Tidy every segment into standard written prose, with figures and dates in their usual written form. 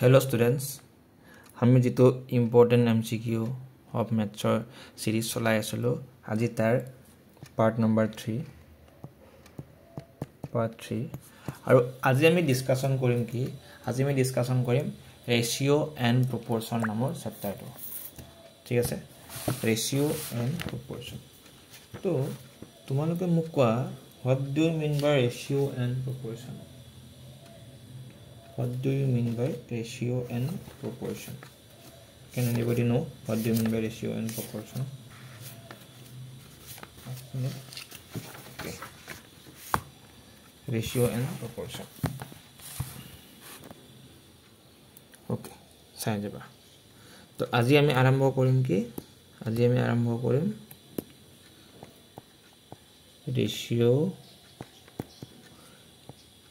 Hello students, আমি যেটো important MCQ of maths series চলাই আছিলো আজি তাৰ part number 3 আৰু আজি আমি ডিসকাশন কৰিম কি আজি আমি ডিসকাশন কৰিম ratio and proportion নামৰ চেপ্টাৰটো ঠিক আছে ratio and proportion তো তোমালোকে মোক কোৱা what do you mean by ratio and proportion What do you mean by ratio and proportion? Can anybody know what do you mean by ratio and proportion? Okay. Ratio and proportion. Okay. চাই যাবা তো আজি আমি আৰম্ভ কৰিম কি আজি আমি আৰম্ভ কৰিম ratio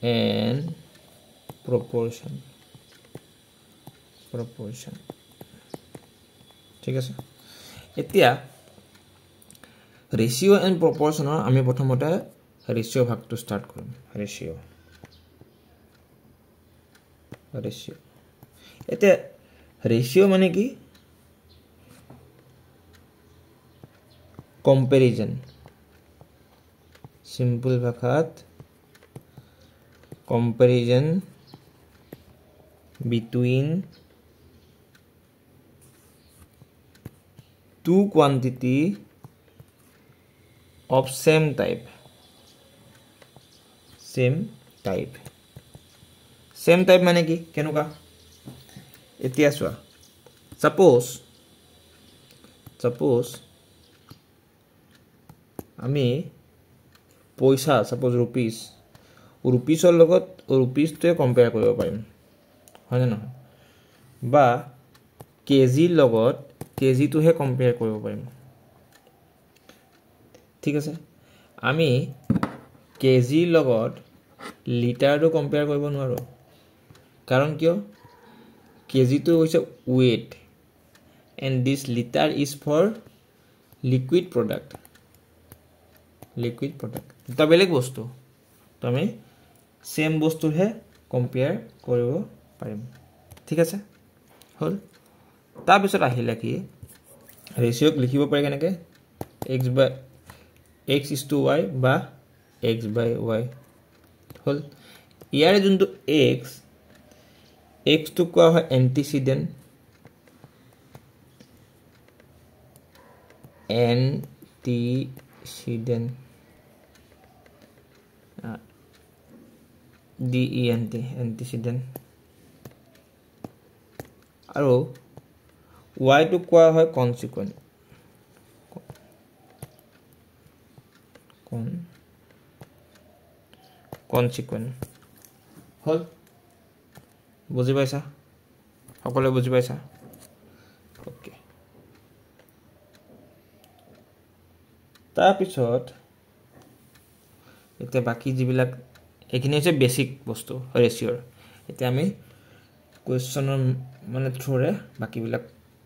and proportion ঠিক আছে এতিয়া ratio and proportion আমি প্ৰথমতে ratio ভাগটো স্টাৰ্ট কৰিম ratio এতিয়া ratio মানে কি comparison simple ভাষাত comparison between two quantity of same type মানে কি কেনুকা এতিয়া চোৱা suppose আমি পইচা suppose rupees লগত rupees তে কম্পেয়াৰ কৰিব পাৰিম হয় না বা কেজি লগত কেজি তো হে কম্পেয়াৰ কৰিব পাৰিম ঠিক আছে আমি কেজি লগত লিটাৰ তো কম্পেয়াৰ কৰিব নোৱাৰো কাৰণ কিয় কেজি তো হৈছে weight and this liter is for liquid product এটা বেলেগ বস্তু তো আমি সেম বস্তু হে কম্পেয়াৰ কৰিব পাৰিম ঠিক আছে হল তাৰ পিছত আহিলা কি ৰেশিওক লিখিব পাৰি কেনেকে x is to y বা x by y হল ইয়াৰে যোনটো x to কোৱা হয় antecedent antecedent আৰু y to কোৱা হয় consequent হল বুজি পাইছা সকলোৱে বুজি পাইছা ওকে তাৰ পিছত এতিয়া বাকি যিবিলাক এখিনি হৈছে বেসিক বস্তু ৰেশিওৰ এতিয়া আমি কোৱেশ্চনৰ মানে থ্ৰুৰে বাকি বিলাক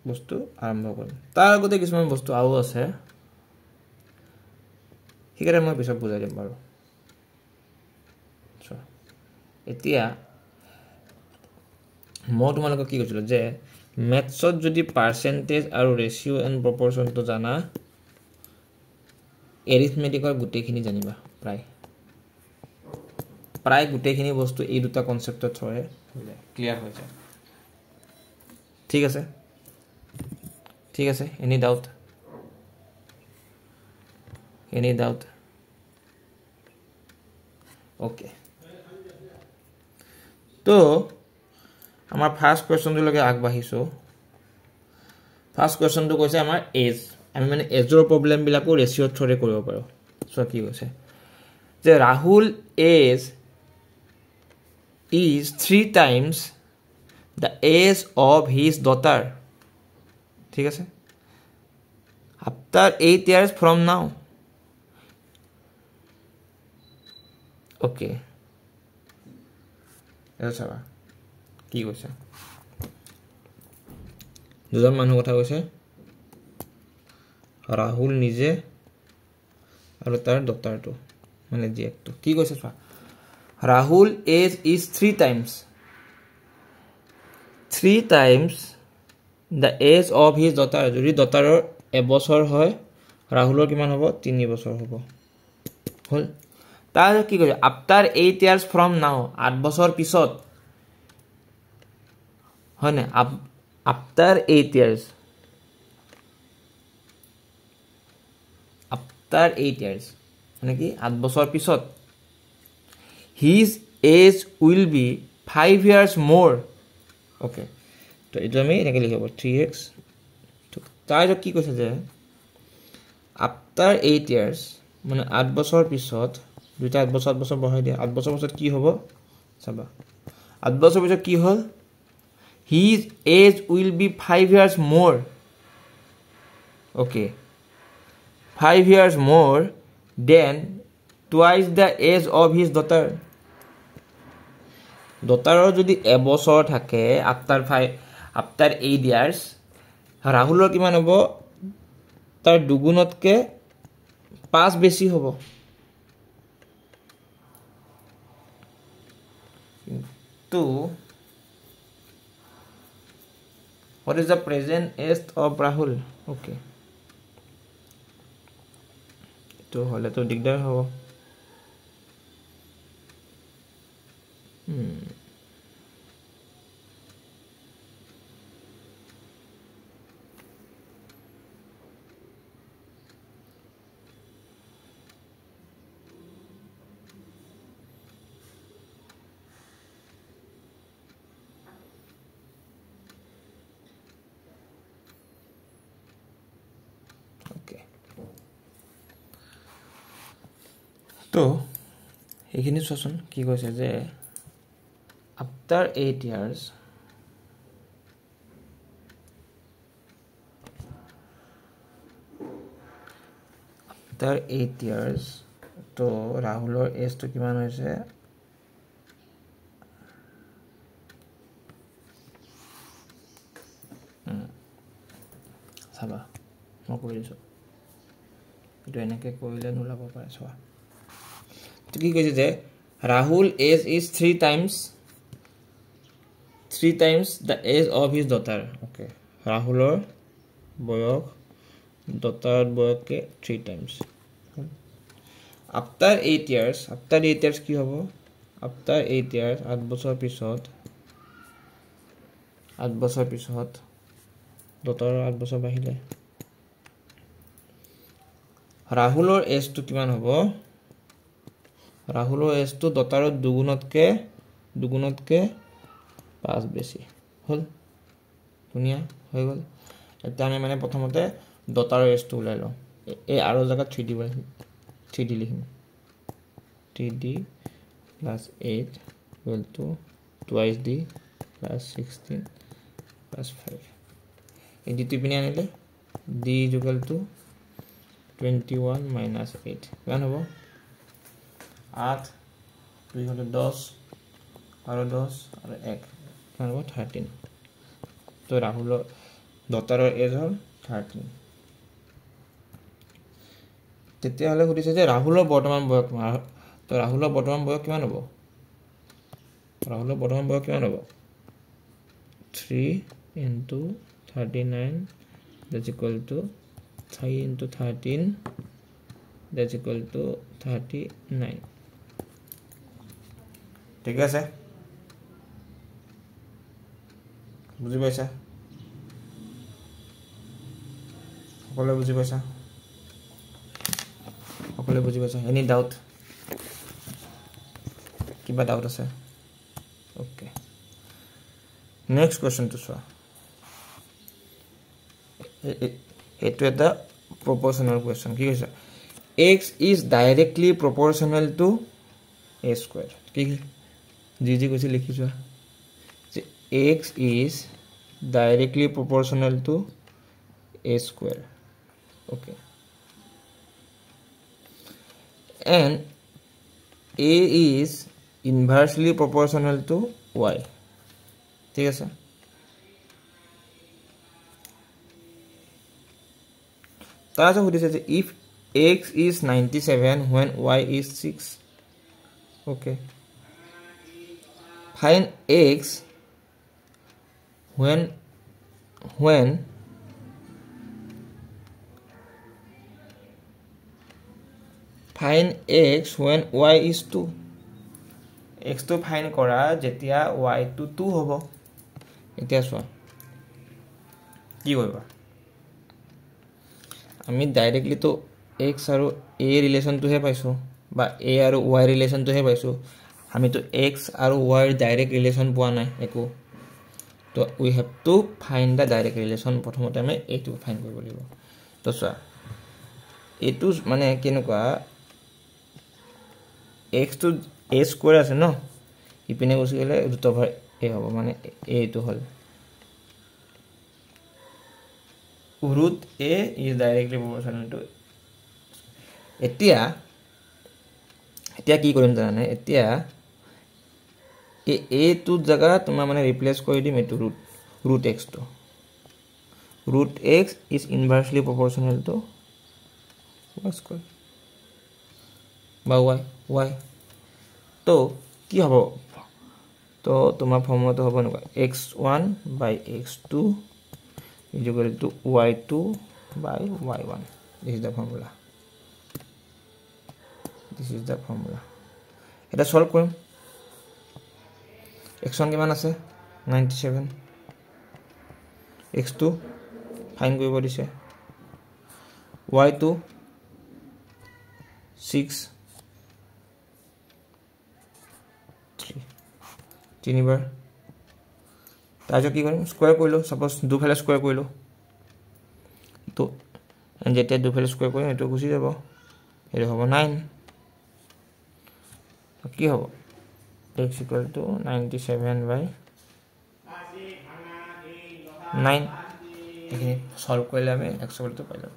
বস্তু আৰম্ভ কৰিম তাৰ আগতে কিছুমান বস্তু আও আছে হিকাৰে মই পিছত বুজাই দিম বাৰু এতিয়া মই তোমালোকক কি কৈছিলো যে মেথছত যদি পাৰ্সেন্টেজ আৰু ৰেশিও এণ্ড প্ৰপৰচন তো জানা এৰিথমেটিকৰ গুটেখিনি জানিবা প্ৰায় গুটেখিনি বস্তু এই দুটা কনসেপ্টত থৰে ক্লিয়াৰ হৈ যায় ঠিক আছে এনি ডাউট ওকে তো আমাৰ ফাৰ্স্ট কোৱেশ্চনটো লগে আগবাঢ়িছো ফাৰ্স্ট কোৱেশ্চনটো কৈছে আমাৰ এজ আমি মানে এজৰ প্ৰবলেম বিলাকো ৰেশিও থ্ৰুৰে কৰিব পাৰো সো কি কৈছে যে Rahul as is 3 times the age of his daughter ঠিক আছে after 8 years from now okay এটা কি কৈছে দুজন মানুহ কথা কৈছে ৰাহুল নিজে আৰু তাৰ ডটাৰটো মানে জিএকটো কি কৈছে চোৱা Rahul age is 3 times 3 times the age of his daughter. যদি daughterৰ এবছৰ হয় ৰাহুলৰ কিমান হ'ব 3 বছৰ হ'ব হল তাৰ কি কৈছে after 8 years from now 8 বছৰ পিছত হয় না after 8 years after 8 years মানে কি 8 বছৰ পিছত his age will be 5 years more. Okay, তো এটা আমি এনেকৈ লিখিব 3x তাৰ কি কৈছে যে after 8 years মানে 8 বছৰ পিছত দুটা 8 বছৰ বঢ়াই দিয়া 8 বছৰ পিছত কি হ'ব চাবা 8 বছৰ পিছত কি হ'ল his age will be 5 years more. Okay, 5 years more than twice the age of his daughter. daughterৰ যদি এবছৰ থাকে after 8 years ৰাহুলৰ কিমান হ'ব তাৰ দুগুণতকে 5 বেছি হ'ব তো what is the present age of Rahul? Okay, তো হলে তো দিগদাৰ হ'ব তো এইখিনি চোৱাচোন কি কৈছে যে after 8 years after 8 years তো ৰাহুলৰ এজটো কিমান হৈছে চাবা মই কৰি দিছোঁ এইটো এনেকৈ কৰিলে নোলাব পাৰে চোৱা তো কি কৈছে যে Rahul age is 3 times the age of his daughter. Okay, Rahulor boyok daughter boyokke 3 times. After 8 years ki hobo after 8 years 8 বছৰ পিছত daughter 8 বছৰ বাহিলে Rahulor age to কিমান হ'ব Rahulor age to daughter দুগুণতকে 5 বেছি হল দুনিয়া হৈ গল এটা আমি মানে প্ৰথমতে daughter age to উলাই লও এই আৰু জায়গা 3d লিখিম 3d plus 8 equal to twice d plus 16 plus 5 এই দুটি পিনে আনিলে d is equal to 21 minus 8 কিমান হ'ব 8 2 হলে 10 আৰু 10 আৰু 1 কিমান হ'ব 13 তো ৰাহুলৰ daughterৰ এজ হ'ল 13 তেতিয়া হলে সুধিছে যে ৰাহুলৰ বৰ্তমান বয়স তো ৰাহুলৰ বৰ্তমান বয়স কিমান হ'ব 3 into 39 that's equal to 3 into 13 that's equal to 39 ঠিক আছে বুজি পাইছা সকলে বুজি পাইছা এনি ডাউট কিবা ডাউট আছে ওকে নেক্সট কোৱেশ্চন টু চোৱা এটো এটা proportional question কি কৈছে x is directly proportional to a square কি জি কৈছে লিখি যোৱা যে x is directly proportional to a square okay and a is inversely proportional to y ঠিক আছে তাহলে সুধিছে যে if x is 97 when y is 6 okay find x when find x when y is 2 x to find কৰা যেতিয়া y to 2 হ'ব এতিয়া চোৱা কি কৰিবা আমি ডাইৰেক্টলি তো x আৰু a ৰিলেচন টো হে পাইছো বা a আৰু y ৰিলেচন টো হে পাইছো আমি তো x আৰু y ডাইৰেক্ট ৰিলেচন পোৱা নাই একো তো we have to find the direct relation প্ৰথমতে আমি এইটো ফাইন্ড কৰিব লাগিব তো চোৱা এইটো মানে কেনেকুৱা x to a স্কয়াৰ আছে ন ইপিনে গুছি গলে √ অভাৰ a হ'ব মানে a টো হল root a is directly proportional to এতিয়া কি কৰিম জানানে এতিয়া a টো জায়গা তোমাৰ মানে ৰিপ্লেস কৰি দিম এটো root x to root x is inversely proportional to y square বা y তো কি হ'ব তো তোমাৰ ফৰ্মুলাটো হ'ব নকা x1 by x2 is equal to y2 by y1 this is the formula এটা সলভ কৰিম x1 কিমান আছে 97 x2 ফাইন কৰিব দিছে y2 6 তিনিবাৰ তাজো কি কৰিম স্কয়াৰ কৰিলো সপোজ দুফালে স্কয়াৰ কৰিলো তো যেতিয়া দুফালে স্কয়াৰ কৰিম এটো গুছি যাব এটো হ'ব 9 তো কি হ'ব x equal to 97 by 9 এখিনি সলভ কৰিলে আমি x equal to পাই যাব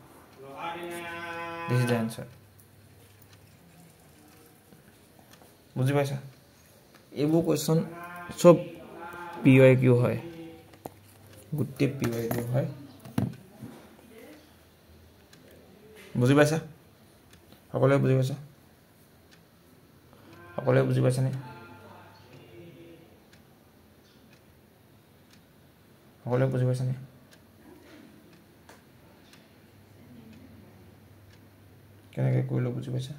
this is the answer বুজি পাইছা এইবোৰ কোৱেশ্চন সব PYQ হয় গুটি PYQ হয় বুজি পাইছা সকলোৱে বুজি পাইছা নে সকলোৱে বুজি পাইছা নে কেনেকৈ কৰিলো বুজি পাইছা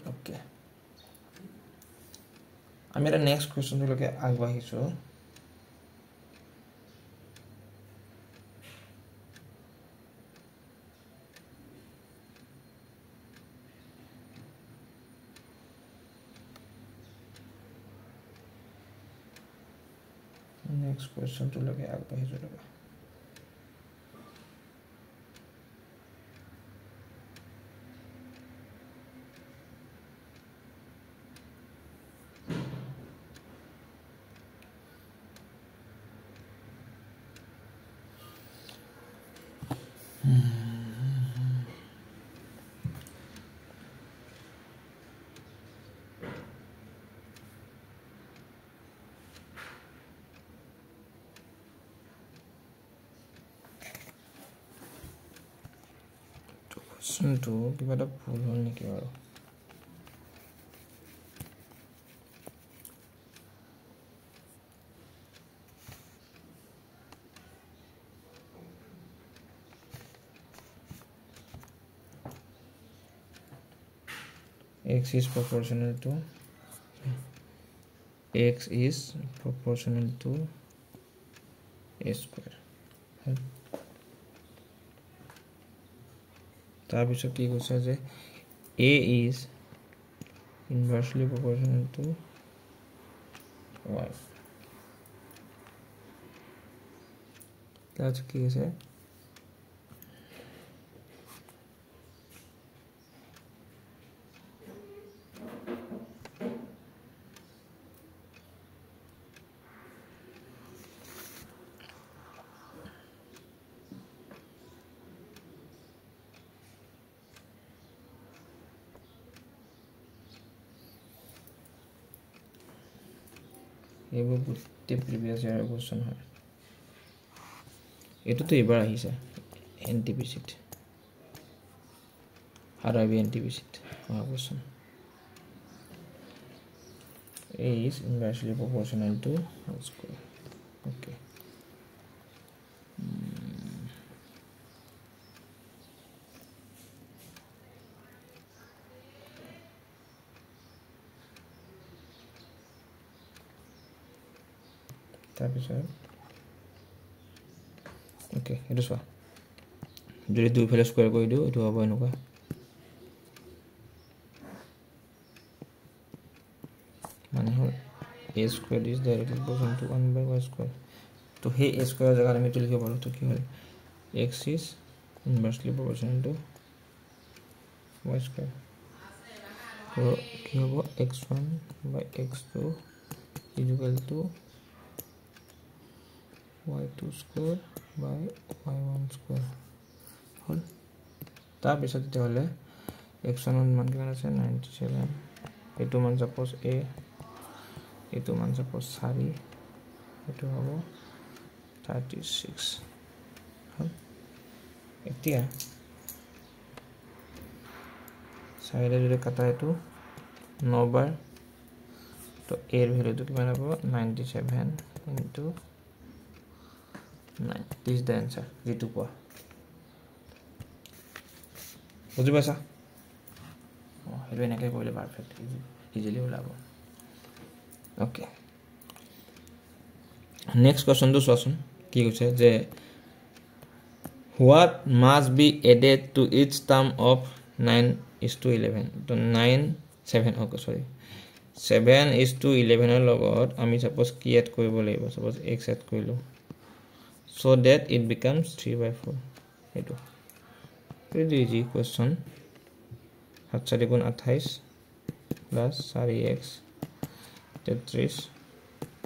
ওকে আমি এটা নেক্সট কোৱেশ্চন লকে আগবাঢ়িছো next question to lage agbahijo laga to কিবা এটা ভুল হল নেকি আৰু x is proportional to a square তাৰ পিছত কি কৈছে যে a is inversely proportional to y তাত কি কৈছে এইবোৰ গোটেই প্ৰিভিয়াস ইয়াৰ কোৱেশ্চন হয় এটো তো এবাৰ আহিছে এনটিপিসিত RIBNTBC question A is inversely proportional to whole square. Okay. Okay, itu soal. Jadi dua kali square ko itu apa enuka? Mana hal a square is directly proportional to 1 by y square. तो हे a square जगह में तो लिखे बोलो तो क्या है? X is inversely proportional to y square. तो क्या होगा? x1 by x2 is equal to y2 square by y1 square. Whole. तार बिसाते थे वाले x1 मान के मैंने से 97. a2 मान suppose a a2 मान suppose सारी a2 होगा 36. हाँ. इतनी है. साइड जो कटा है तो 9 बार तो a वैल्यू तो कितना होगा 97 into 9. This is the answer. G2 को. बुझे पैसा? हेलो इन्हें क्या बोले परफेक्ट इजीली बोला वो. Okay. Next question तो सुन की कुछ है जे what must be added to each term of 9:11 तो 7 okay sorry 7:11 লগত আমি suppose কি add কৰিব লাগিব suppose x add কৰিলো so that it becomes 3/4 এটো pretty easy question 7 * 28 plus 4x 33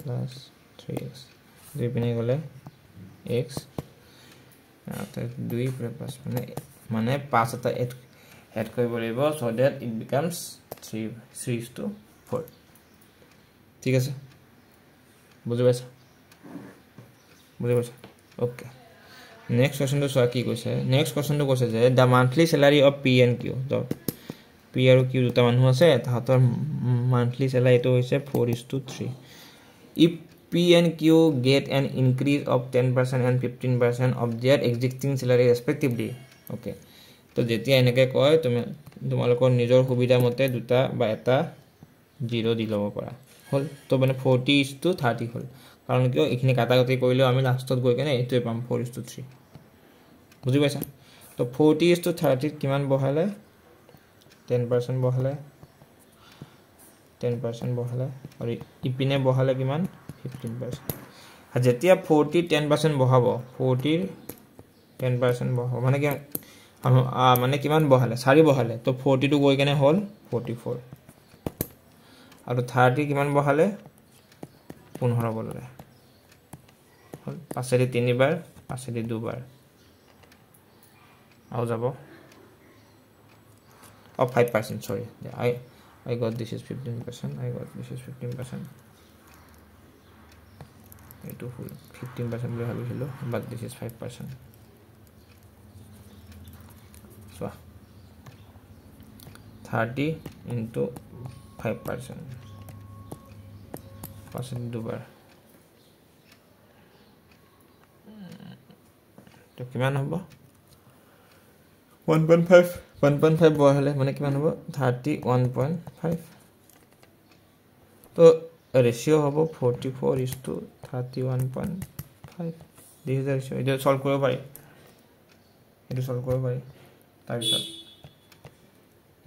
plus 3x দুই পিনে গলে x आता 2 plus মানে 5 এটা add কৰিব লাগিব so that it becomes 3:4 ঠিক আছে বুঝি পাইছা okay next question to soa ki koise next question to koise je the monthly salary of P and Q so P আৰু Q দুটা মানুহ আছে তাহাতৰ monthly salary to hoise 4:3 if P and Q get an increase of 10% and 15% of their existing salary respectively okay তো যেতিয়া এনেকে কয় তুমি তোমালোকৰ নিজৰ সুবিধা মতে দুটা বা এটা 0 দি লব পাৰা হল তো মানে 40:30 হল কাৰণ কিয় এখিনি কাটাকাটি কৰিলেও আমি লাষ্টত গৈ কেনে এটোই পাম 4:3 বুজি পাইছা তো 40:30 কিমান বহালে 10% বহালে 10% বহালে আৰু ইপিনে বহালে কিমান 15% আৰু যেতিয়া 40 10% বহাব 40 10% বহাব মানে কি মানে কিমান বহালে 4 বহালে তো 40 টু গৈ কেনে হল 44 আৰু 30 কিমান বহালে 15 বললে হল পাছেদি 3 বাৰ পাছেদি 2 বাৰ আও যাব of 5% sorry I got this is 15% I got this is 15% eto full 15% bole bhabisilo but this is 5% so 30 into 5% percent দুবাৰ তো কিমান হ'ব 1.5 বহালে মানে কিমান হ'ব 31.5 তো ৰেশিও হ'ব 44:31.5 this is the ratio এটা সলভ কৰিব পাৰি তাৰ পিছত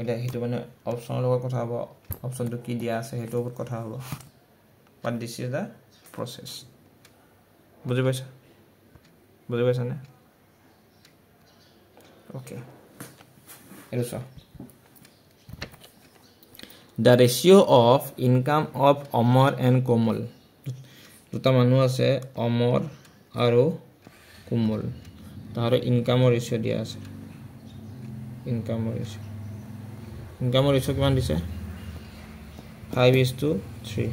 এটা হেতু মানে অপচনৰ লগত কথা হ'ব অপচনটো কি দিয়া আছে হেতু ওপৰত কথা হ'ব but this is the process বুজি পাইছা না okay erusa the ratio of income of Amar and Komal দুটা মানুহ আছে Amar আৰু Komal তাৰ income ratio দিয়া আছে income ratio কিমান দিছে 5:3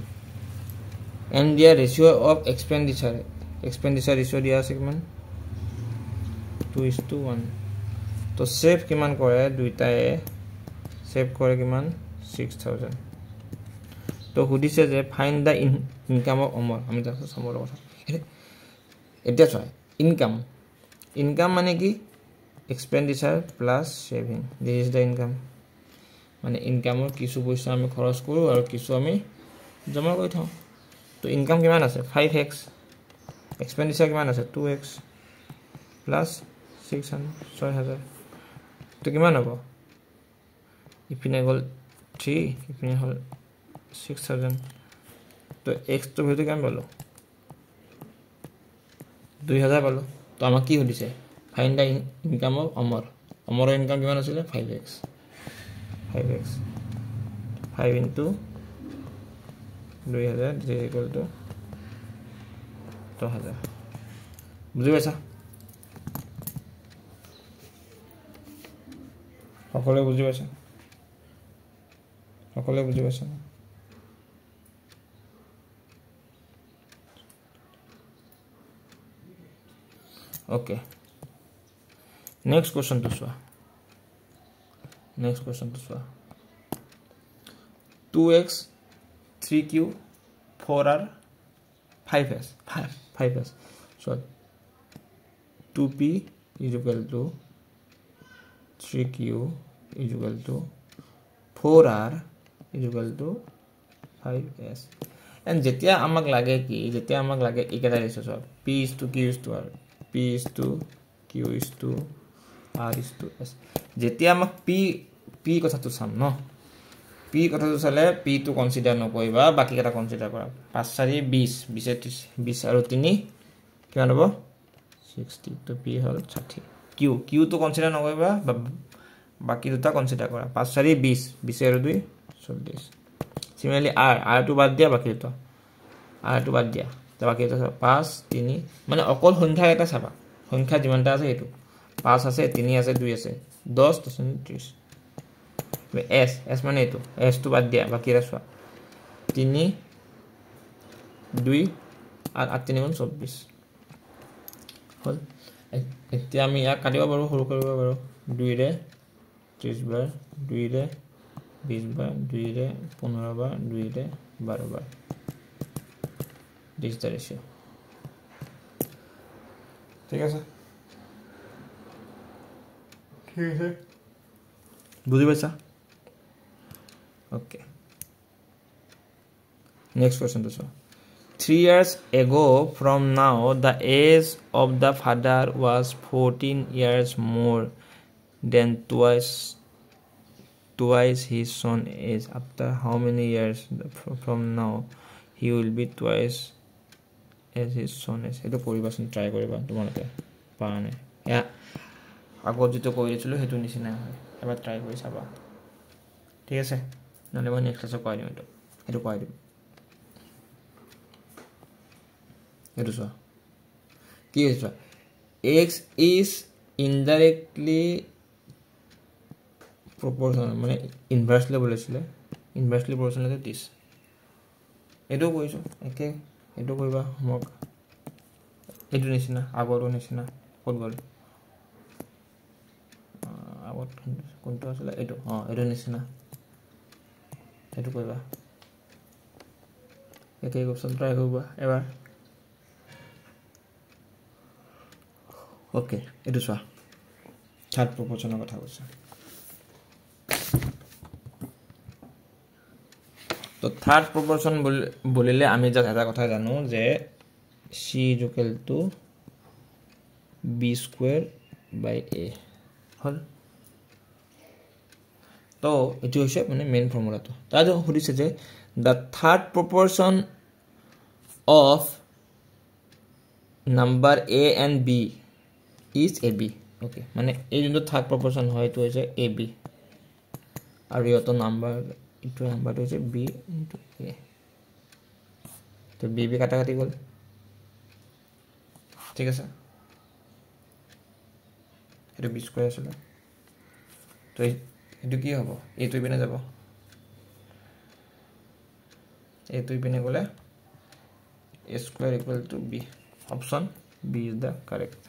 and their ratio of expenditure ratio dia আছে কিমান 2:1 তো সেভ কিমান কৰে দুইটাই সেভ কৰে কিমান 6000 তো হুদিছে যে find the income of Amar আমি জানো সমৰ কথা এটা চাই ইনকাম মানে কি expenditure plus saving this is the income মানে ইনকামৰ কিছু পইচা আমি খৰচ কৰো আৰু কিছু আমি জমা কৰি থওঁ তো ইনকাম কিমান আছে 5x এক্সপেন্ডিচাৰ কিমান আছে 2x প্লাস 6000 তো কিমান হ'ব ইপিনে গল 3 ইপিনে হল 6000 তো x তো ভ্যালু কিমান পালো 2000 পালো তো আমাক কি হদিছে ফাইন্ড দা ইনকাম অফ অমৰৰ ইনকাম কিমান আছিল 5x 5 into 2000 is equal to 2000 বুজি পাইছা সকলে বুজি পাইছা okay next question to solve 2x 3q 4r 5s so 2p is equal to 3q is equal to 4r is equal to 5s and jetia amak lage iketa ratio so p is to q is to r p is to q is to r is to s jetia amak p kotha to sam no p kotha to sale p to consider no koiba baki kata consider kora 5 4 20 20 aru 3 kiman hobo 60 to p hol 60 q to consider no koiba baki duta consider kora 5 4 20 20 aru 2 40 similarly r to bad dia baki duta r to bad dia ta baki duta 5 3 mane okol সংখ্যা এটা চাবা সংখ্যা যিমানটা আছে এটো 5 আছে 3 আছে 2 আছে 10.30 s মানে এটো s to বাদ দিয়া বাকি রাখা 3 2 আর 3 গুণ 24 হল এতিয়া আমি ইয়া কাটিব পাৰো সৰু কৰিব পাৰো 2 ৰে 30 বাৰ 2 ৰে 20 বাৰ 2 ৰে 15 বাৰ 2 ৰে 12 বাৰ this ratio ঠিক আছে বুঝি পাইছা okay next question to solve 3 years ago from now the age of the father was 14 years more than twice his son age after how many years from now he will be twice as his son age eto poribason try koriba tomaloke paane ya আগত যেটো কইছিলো হেতু নিচিনা হয় এবাৰ try কৰি চাবা ঠিক আছে নহলে মই নেক্সট ক্লাসত কই দিম এটো কই দিম এটো সো কি হৈছে x is indirectly proportional মানে inversely বলেছিলে inversely proportional to this এটো কইছো একে এটো কইবা মোক এটো নিচিনা আগৰো নিচিনা কত গল আগত কোনটো আছিল এটো এটো নিচিনা এটো কইবা একে অপশন ট্রাই করবা এবাৰ ওকে এটো সা থার্ড প্রপোর্শনের কথা কৈছে তো থার্ড প্রপোর্শন বলিলে আমি যা এটা কথা জানো যে c is equal to b square by a হল তো এটো হৈছে মানে মেইন ফর্মুলা তো তাজো হদিছে যে the third proportion of number a and b is ab okay মানে এই যোনটো থার্ড প্রপোর্শন হয় তো হৈছে ab আৰু ইটো নাম্বাৰ হৈছে b into a তো b কাটা কাটি গল ঠিক আছে এটো b স্কয়ার আছে তো এটো কি হ'ব এটো ইপিনে যাব এটো ইপিনে গলে a square equal to b option b is the correct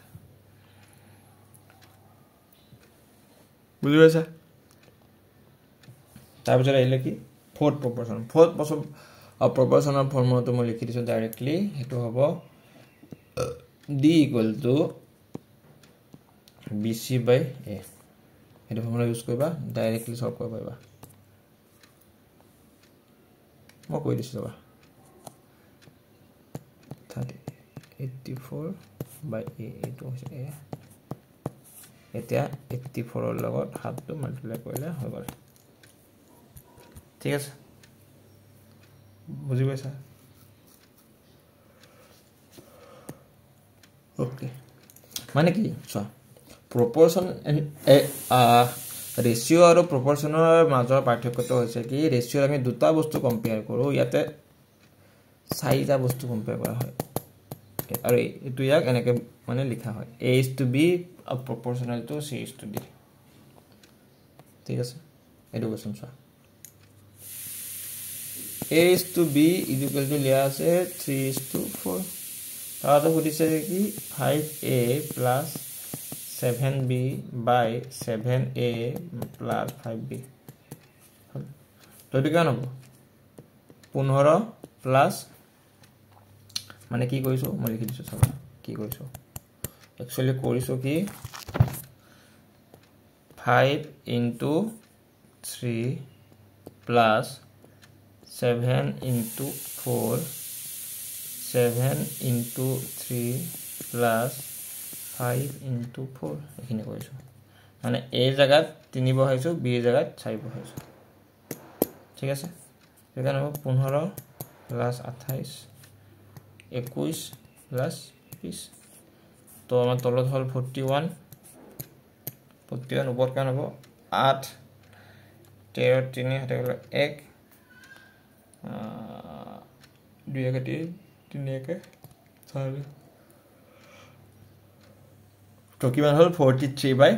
বুজি পাইছা তাৰপিছত আহিলে কি fourth proportion proportional ফৰ্মুলাটো মই লিখি দিছো ডাইৰেক্টলি হেতু হ'ব d equal to bc by a হেতু ফৰ্মুলা ইউজ কৰিবা ডাইৰেক্টলি সলভ কৰিব পাৰিবা মই কৈ দিছো বা 84 by a এটো হৈছে a এতিয়া 84 ৰ লগত হাতটো মাল্টিপ্লাই কৰিলে হৈ গ'ল ঠিক আছে বুজি পাইছা ওকে মানে কি চোৱা proportion ৰেশিও আৰু proportional মাজৰ পাৰ্থক্যটো হৈছে কি ৰেশিও আমি দুটা বস্তু কম্পেয়াৰ কৰো ইয়াতে চাৰিটা বস্তু কম্পেয়াৰ কৰা হয় আৰু এটো ইয়াক এনেকে মানে লিখা হয় a is to b proportional to c is to d ঠিক আছে এটো কোৱেশ্চন চোৱা a is to b equal to লিয়া আছে 3 is to 4 তাহলে সুধিছে কি 5a plus 7b by 7a plus 5b তো এটো কেন হ'ব 15 plus মানে কি কৰিছো মই লিখি দিছো চাবা কি কৰিছো একচুয়ালি কৰিছো কি 5 into 3 plus 7 into 4 7 into 3 plus 5 into 4 এখানে কৰিছো মানে a জায়গাত 3 বহাইছো b জায়গাত 4 বহাইছো ঠিক আছে এখানে 15 plus 28 21 plus 20 তো আমার তলত হল 41 41 উপর কেন হবো 8 13 3 হাতে গেল 1 2 একে 3 একে 4 তো কিমান হল 43 by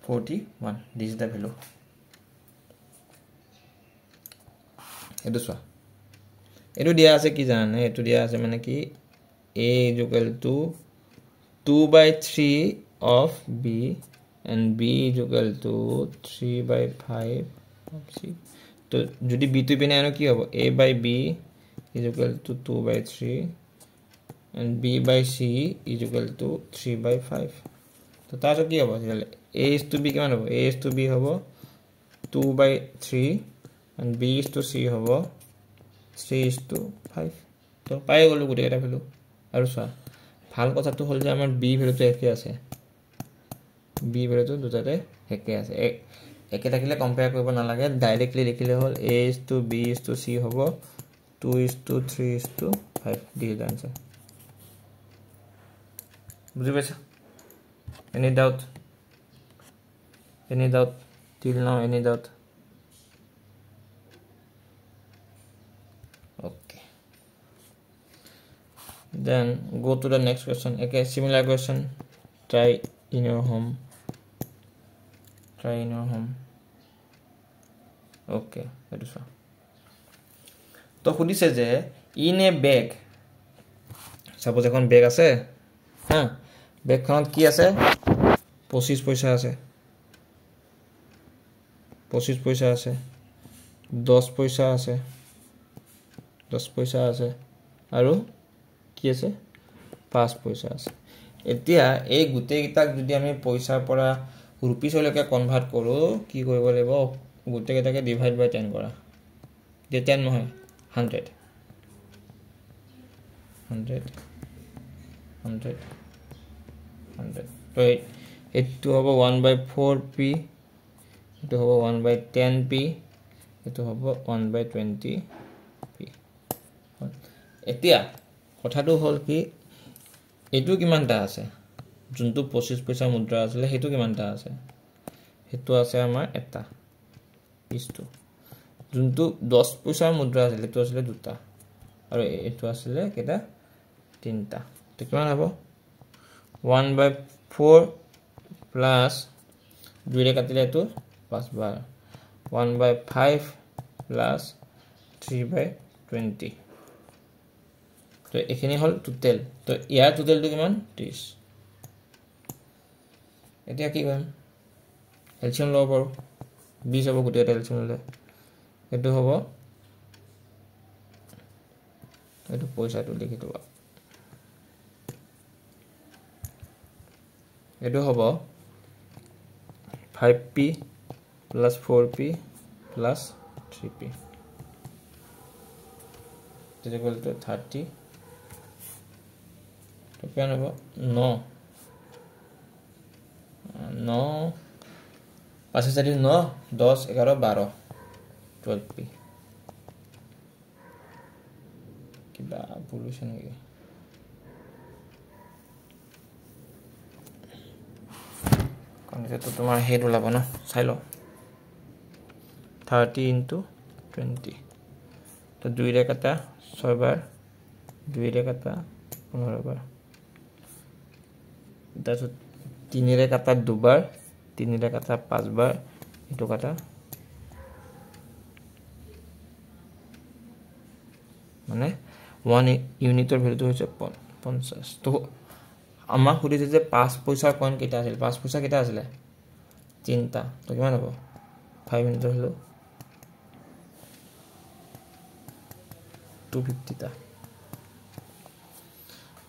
41 this is the value এটো সো এটো দিয়া আছে কি জানে এটো দিয়া আছে মানে কি a is equal to 2 by 3 of b and b is equal to 3 by 5 of c তো যদি b to b না কি হবে a by b is equal to 2 by 3 and b by c is equal to 3 by 5 তো তার কি হবে তাহলে a is to b কেমন হবে a is to b হবে 2 by 3 and b is to c হবে 3 is to 5 তো পাই গলো গুটে এটা ভ্যালু আৰু সা ভাল কথাটো হল যে আমাৰ b ভ্যালুটো একে আছে b ভ্যালুটো দুটাতে একে আছে একে থাকিলে কম্পেয়াৰ কৰিব নালাগে ডাইৰেক্টলি লিখিলে হল a is to b is to c হ'ব 2 is to 3 is to 5 this is the answer বুজি পাইছা any doubt till now any doubt okay then go to the next question okay similar question try in your home okay that is all তো খুদিছে যে in a bag suppose এখন bag আছে হ্যাঁ ব্যাগখনত কি আছে 25 পয়সা আছে 25 পয়সা আছে 10 পয়সা আছে 10 পয়সা আছে আৰু কি আছে 5 পয়সা আছে এতিয়া এই গুটে গিতাক যদি আমি পয়সাৰ পৰা ৰুপিছলৈকে কনভাৰ্ট কৰো কি কৰিব লাগিব গুটে গিতাকে ডিভাইড বাই 10 কৰা যে 10 নহয় 100 তো এটো হ'ব 1/4p এটো হ'ব 1/10p এটো হ'ব 1/20p এতিয়া কথাটো হল কি এটো কিমানটা আছে যোনটো 25 পয়সা মুদ্ৰা আছিল হেতু কিমানটা আছে হেতু আছে আমাৰ এটা ইস্টো যোনটো 10 পয়সা মুদ্ৰা আছিল হেতু আছিল দুটা আৰু এটো আছিল কেটা তিনটা তো কিমান হ'ব 1/4 plus 2 ৰে কাটিলে এটো 5 বাৰ 1/5 plus 3/20 তো এখিনি হল টোটাল তো ইয়াৰ টোটালটো কিমান 30 এতিয়া কি কৰিম এলচিএম ল'ব পাৰোঁ 20 হ'ব গোটেইটা এলচিএম ল'লে এইটো হ'ব এইটো পইচাটো লিখি দিবা এইটো হ'ব 5p plus 4p plus 3p is equal to 30 to kiman hobo 9 5 4 9 10 11 12 12p কিবা পলিউশন হৈ গ'ল তো তোমার হেড ওলাব না চাই লো 30 into 20 তো 2 রে কাটা 6 বার 2 রে কাটা 15 বার তারপর 3 রে কাটা 2 বার 3 রে কাটা 5 বার এটো কাটা মানে 1 ইউনিটৰ ভ্যালুটো হৈছে 50 তো আমাক সুধিছে যে 5 পইচাৰ কইন কেটা আছিল 5 পইচা কেটা আছিল তিনটা তো কিমান হ'ব 5 ইনটু হলো 250 টা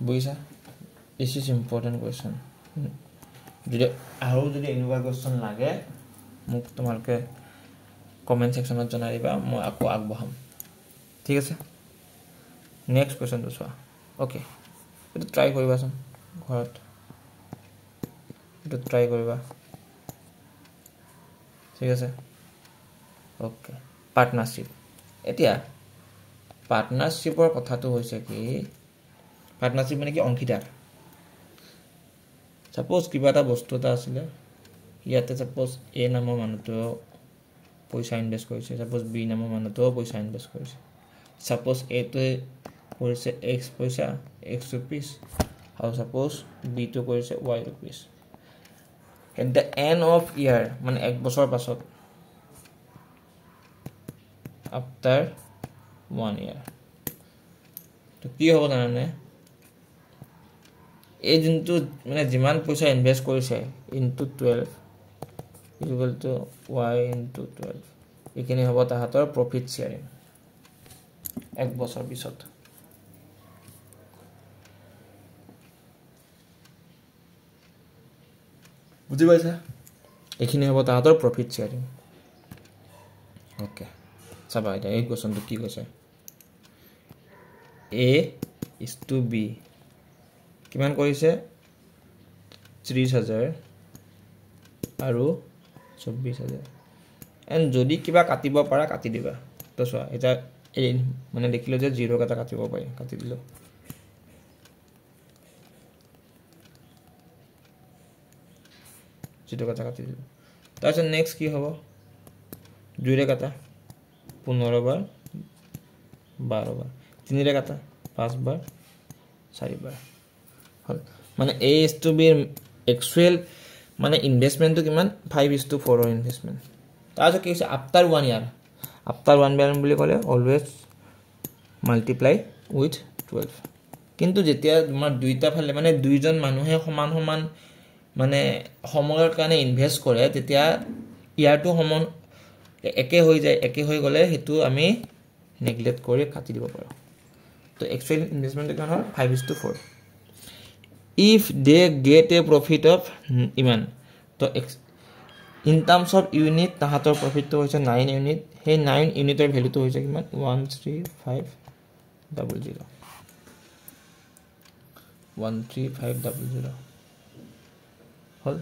বুইছা this is important question যদি আৰু যদি এনেকুৱা কোৱেশ্চন লাগে মোক তোমালকে কমেন্ট সেকশনত জনাই দিবা মই আকৌ আগবঢ়াম ঠিক আছে নেক্সট কোৱেশ্চন তো চোৱা ওকে এটা ট্ৰাই কৰিবাচোন ঘৰত এটা ট্ৰাই কৰিবা ঠিক আছে ওকে পাৰ্টনাৰশিপ এতিয়া পাৰ্টনাৰশিপৰ কথাটো হৈছে কি পাৰ্টনাৰশিপ মানে কি অংশীদাৰ সাপোজ কিবা এটা বস্তু এটা আছিল ইয়াতে সাপোজ এ নামৰ মানুহটো পইচা ইনভেস্ট কৰিছে সাপোজ বি নামৰ মানুহটো পইচা ইনভেস্ট কৰিছে সাপোজ এ টো কৰিছে x পইচা x rupees আৰু সাপোজ বি টো কৰিছে y rupees at the end of year মানে এক বছৰ পাছত after 1 year তো কি হ'ব জানানে এই দিনটো মানে যিমান পইচা ইনভেস্ট কৰিছে into 12 equal to y into 12 এখানে হ'ব তাহাতৰ প্ৰফিট শেয়াৰিং এক বছৰ পিছত বুজি পাইছা এখানে হ'ব তাহাতৰ প্ৰফিট শেয়াৰিং ওকে চাবা এটা এই কোৱেশ্চনটো কি কৈছে A is to B কিমান কৰিছে 30000 আৰু 24000 এন্ড যদি কিবা কাটিব পাৰা কাটি দিবা তো চোৱা এটা এই মানে দেখিলো যে 0 কাটা কাটিব পাৰি কাটি দিলো জিটো কাটা কাটি দিলো তাৰপিছত নেক্সট কি হ'ব 2 ৰে কাটা 15 বাৰ 12 বাৰ 3 ৰে কাটা 5 বাৰ 4 বাৰ হল মানে A is to B actual মানে ইনভেস্টমেন্টটো কিমান 5:4 ৰ ইনভেস্টমেন্ট তাৰপিছত কি হৈছে আফটাৰ 1 ইয়াৰ আফটাৰ 1 ইয়াৰ বুলি ক'লে অলৱেজ মাল্টিপ্লাই উইথ 12 কিন্তু যেতিয়া তোমাৰ দুইটা ফালে মানে দুইজন মানুহে সমান সমান মানে সময়ৰ কাৰণে ইনভেস্ট কৰে তেতিয়া ইয়াৰটো সমান একে হৈ যায় একে হৈ গলে হেতু আমি নেগলেক্ট কৰি কাটি দিব পাৰো তো একচুয়াল ইনভেস্টমেন্ট কিমান হয় 5:4 if they get a profit of iman তো in terms of unit তাহাতৰ profit তো হৈছে 9 unit হে 9 unitৰ ভ্যালু তো হৈছে কিমান 13500 13500 হল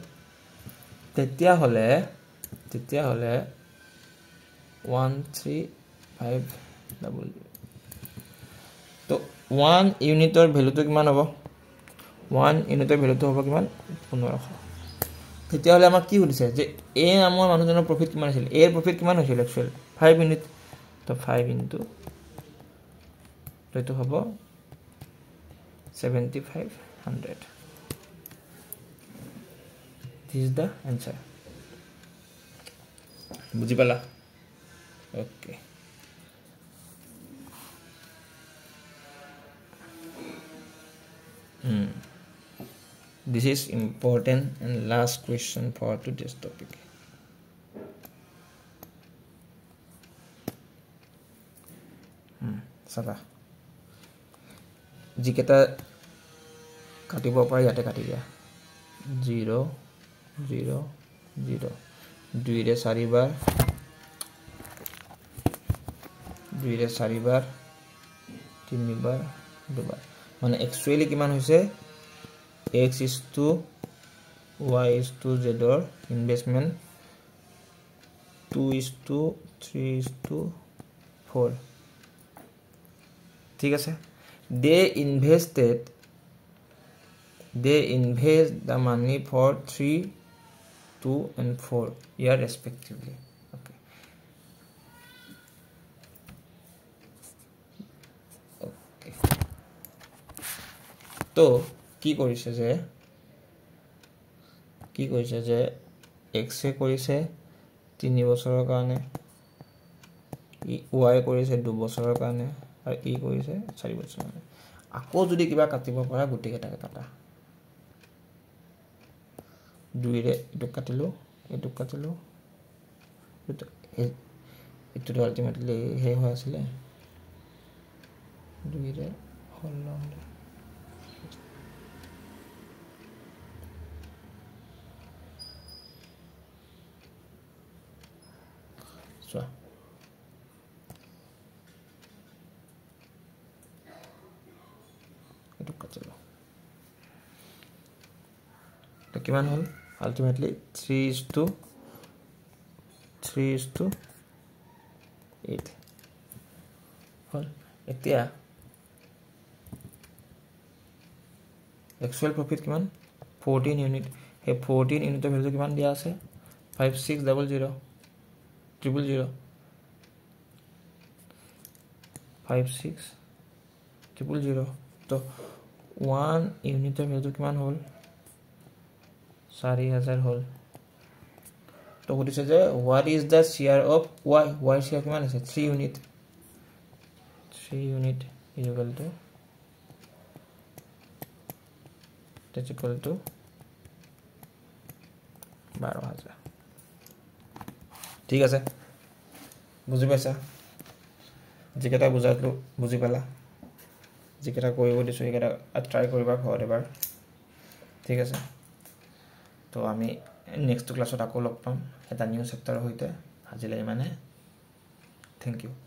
তেতিয়া হলে 13500 তো 1 ইউনিটৰ ভ্যালু তো কিমান হ'ব 1 ইউনিটৰ ভ্যালু তো হ'ব কিমান 1500 তেতিয়া হলে আমাক কি সুধিছে যে এ নামৰ মানুহজনৰ প্ৰফিট কিমান আছিল এৰ প্ৰফিট কিমান হৈছিল একচুয়াল 5 ইউনিট তো 5 ইনটু তো হ'ব 7500 this is the answer বুজি পালা okay this is important and last question for today's topic চাবা যিকেইটা কাটিব পাৰি ইয়াতে কাটি দিয়া 0 0 0 2 ৰে 4 বাৰ 2 ৰে 4 বাৰ 3 বাৰ 2 বাৰ মানে একচুয়ালি কিমান হৈছে x is to y is to z or investment 2 is to 3 is to 4 ঠিক আছে they invest the money for 3 2 and 4 year respectively okay okay তো কি কৰিছে যে x এ কৰিছে 3 বছৰৰ কাৰণে y কৰিছে 2 বছৰৰ কাৰণে আৰু e কৰিছে 4 বছৰৰ কাৰণে আকৌ যদি কিবা কাটিব পৰা গুটি কেটাকে কাটা 2 ৰে এটো কাটিলো এটো আলটিমেটলি হে হৈ আছিল 2 ৰে হল নহলে so এটো কাটিলো তো কিমান হল ultimately 3 is to 8 হল এতিয়া actual profit কিমান 14 ইউনিট হে 14 ইউনিটৰ ভ্যালু কিমান দিয়া আছে 5600 000 5600 তো 1 ইউনিটৰ ভ্যালু কিমান হল 4000 হল তো বুঝিছে যে what is the share of y share কিমান আছে 3 ইউনিট is equal to 12000 ঠিক আছে বুজি পাইছা যিকেটা বুজালো বুজি পালা যিকেটা কৰিব দিছো একেটা ট্ৰাই কৰিবা ঘৰত এবাৰ ঠিক আছে তো আমি নেক্সট ক্লাছত আকৌ লগ পাম এটা নিউ চেপ্টাৰৰ হৈতে আজিলৈ মানে থ্যাংক ইউ